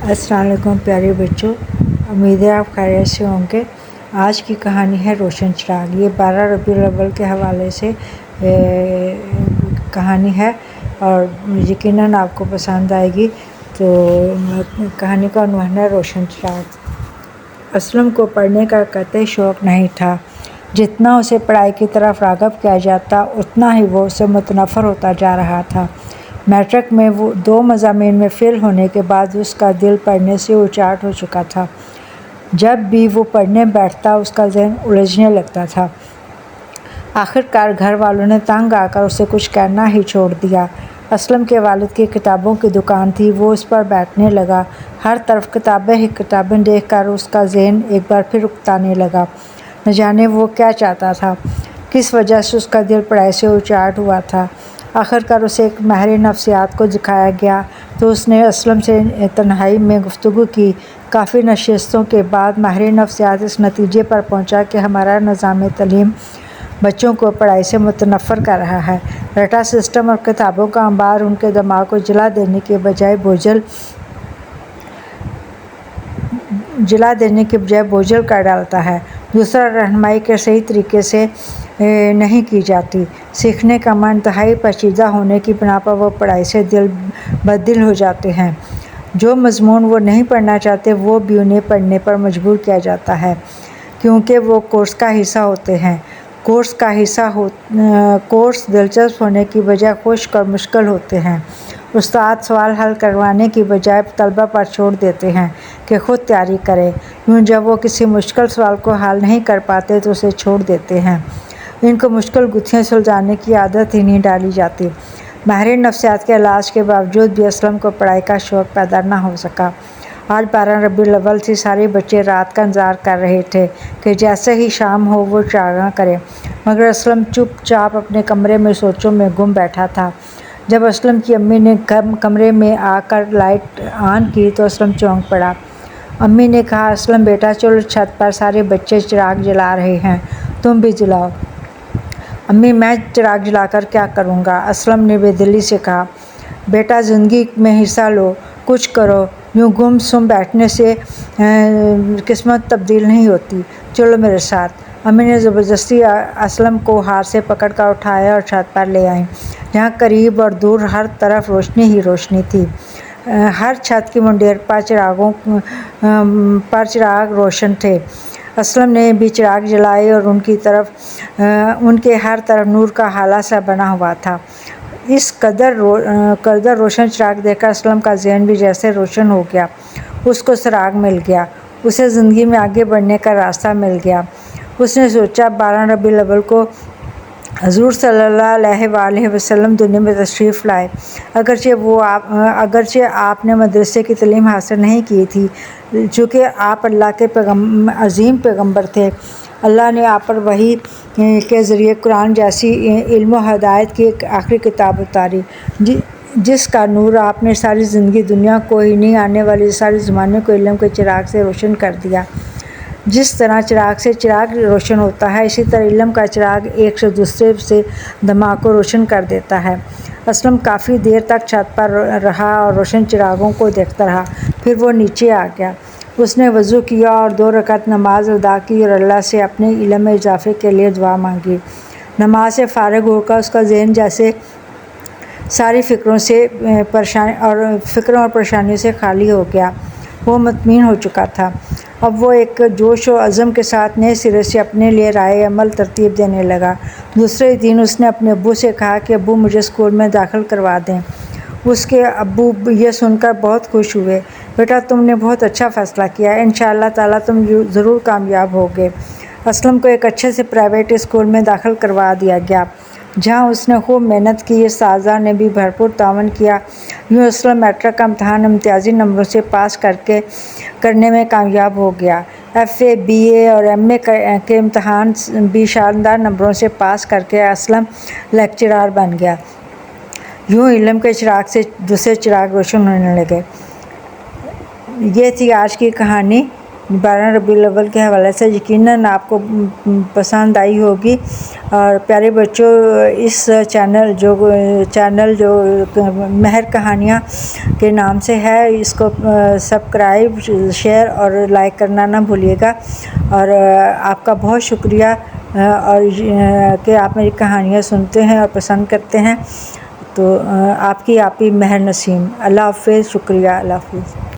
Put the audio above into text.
अस्सलाम वालेकुम प्यारे बच्चों, उम्मीद है आप खैरियत से होंगे। आज की कहानी है रोशन चिराग। ये 12 रबीउल अव्वल के हवाले से कहानी है और यकीनन आपको पसंद आएगी। तो कहानी का उन्वान है रोशन चिराग। असलम को पढ़ने का कतई शौक़ नहीं था। जितना उसे पढ़ाई की तरफ राग़िब किया जाता उतना ही वो उससे मुतनफ़र होता जा रहा था। मैट्रिक में वो 2 मज़ामीन में फ़ेल होने के बाद उसका दिल पढ़ने से उचाट हो चुका था। जब भी वो पढ़ने बैठता उसका ज़हन उलझने लगता था। आखिरकार घर वालों ने तंग आकर उसे कुछ कहना ही छोड़ दिया। असलम के वालिद की किताबों की दुकान थी, वो उस पर बैठने लगा। हर तरफ किताबें ही किताबें देखकर उसका ज़हन एक बार फिर उकताने लगा। न जाने वो क्या चाहता था, किस वजह से उसका दिल पढ़ाई से उचाट हुआ था। आखिरकार उसे एक माहिर नफ्सियात को दिखाया गया तो उसने असलम से तन्हाई में गुफ्तगू की। काफ़ी नशिस्तों के बाद माहिर नफ्सियात इस नतीजे पर पहुंचा कि हमारा निज़ाम तालीम बच्चों को पढ़ाई से मुतनफ़र कर रहा है। रटा सिस्टम और किताबों का अंबार उनके दिमाग को जला देने के बजाय बोझल कर डालता है। दूसरा, रहनुमाई के सही तरीके से नहीं की जाती। सीखने का मन इंतहाई पेचीदा होने की बिना पर वो पढ़ाई से बददिल हो जाते हैं। जो मज़मून वो नहीं पढ़ना चाहते वो भी उन्हें पढ़ने पर मजबूर किया जाता है, क्योंकि वो कोर्स का हिस्सा होते हैं। कोर्स दिलचस्प होने की बजाय खुश्क और मुश्किल होते हैं। उस्ताद सवाल हल करवाने की बजाय तलबा पर छोड़ देते हैं कि खुद तैयारी करें। यूँ जब वो किसी मुश्किल सवाल को हल नहीं कर पाते तो उसे छोड़ देते हैं। इनको मुश्किल गुत्थियाँ सुलझाने की आदत ही नहीं डाली जाती। माहिर नफ्सियात के इलाज के बावजूद भी असलम को पढ़ाई का शौक़ पैदा न हो सका। आज 12 रबीउल अव्वल थी। सारे बच्चे रात का इंतज़ार कर रहे थे कि जैसे ही शाम हो वो चागा करें, मगर असलम चुपचाप अपने कमरे में सोचों में गुम बैठा था। जब असलम की अम्मी ने कमरे में आकर लाइट ऑन की तो असलम चौंक पड़ा। अम्मी ने कहा, असलम बेटा चलो छत पर, सारे बच्चे चिराग जला रहे हैं, तुम भी जलाओ। अम्मी, मैं चिराग जलाकर क्या करूँगा? असलम ने बेदिली से कहा। बेटा ज़िंदगी में हिस्सा लो, कुछ करो। यूँ गुम-सुम बैठने से किस्मत तब्दील नहीं होती। चलो मेरे साथ। अम्मी ने ज़बरदस्ती असलम को हाथ से पकड़कर उठाया और छत पर ले आईं, जहाँ करीब और दूर हर तरफ रोशनी ही रोशनी थी। हर छत की मुंडेर पर चिराग रोशन थे। असलम ने भी चिराग जलाए और उनके हर तरफ नूर का हाला सा बना हुआ था। इस कदर रोशन चिराग देखकर असलम का ज़हन भी जैसे रोशन हो गया। उसको सुराग मिल गया, उसे ज़िंदगी में आगे बढ़ने का रास्ता मिल गया। उसने सोचा, 12 रबीउल अव्वल को हज़ूर सल्लल्लाहु अलैहि वसल्लम दुनिया में तशरीफ़ लाए। अगरचे आपने मदरसे की तालीम हासिल नहीं की थी, चूँकि आप अल्लाह के अज़ीम पैगम्बर थे। अल्लाह ने आप पर वही के ज़रिए कुरान जैसी इल्म व हिदायत की एक आखिरी किताब उतारी, जिसका नूर आपने सारी ज़िंदगी दुनिया को ही नहीं, आने वाले सारे ज़माने को इल्म के चिराग से रोशन कर दिया। जिस तरह चिराग से चिराग रोशन होता है, इसी तरह इल्म का चिराग एक से दूसरे से दिमाग को रोशन कर देता है। असलम काफ़ी देर तक छत पर रहा और रोशन चिरागों को देखता रहा। फिर वो नीचे आ गया। उसने वज़ू किया और 2 रकात नमाज अदा की और अल्लाह से अपने इल्म में इजाफ़े के लिए दुआ मांगी। नमाज से फ़ारिग होकर उसका ज़हन जैसे सारी फ़िक्रों और परेशानियों से खाली हो गया। वो मुतमईन हो चुका था। अब वो एक जोश व अज़म के साथ नए सिरे से अपने लिए राय अमल तरतीब देने लगा। दूसरे दिन उसने अपने अब्बू से कहा कि अब्बू, मुझे स्कूल में दाखिल करवा दें। उसके अब्बू ये सुनकर बहुत खुश हुए। बेटा, तुमने बहुत अच्छा फ़ैसला किया, इंशाअल्लाह ताला तुम ज़रूर कामयाब होगे। असलम को एक अच्छे से प्राइवेट स्कूल में दाखिल करवा दिया गया, जहाँ उसने खूब मेहनत की। साज़ा ने भी भरपूर तावन किया। यूँ असलम मैट्रिक का इम्तहान इम्तियाज़ी नंबरों से पास करने में कामयाब हो गया। FA, BA और MA के इम्तहान भी शानदार नंबरों से पास करके असलम लेक्चरार बन गया। यूँ इल्म के चिराग से दूसरे चिराग रोशन होने लगे। ये थी आज की कहानी। 12 ربیع الاول کے حوالے سے یقیناً آپ کو پسند آئی ہوگی۔ اور پیارے بچوں، اس چینل جو مہر کہانیاں کے نام سے ہے، اس کو سبسکرائب، شیئر اور لائک کرنا نہ بھولیے گا۔ اور آپ کا بہت شکریہ اور کہ آپ میری کہانیاں سنتے ہیں اور پسند کرتے ہیں۔ تو آپ کی مہر نسیم۔ اللہ حافظ، شکریہ، اللہ حافظ۔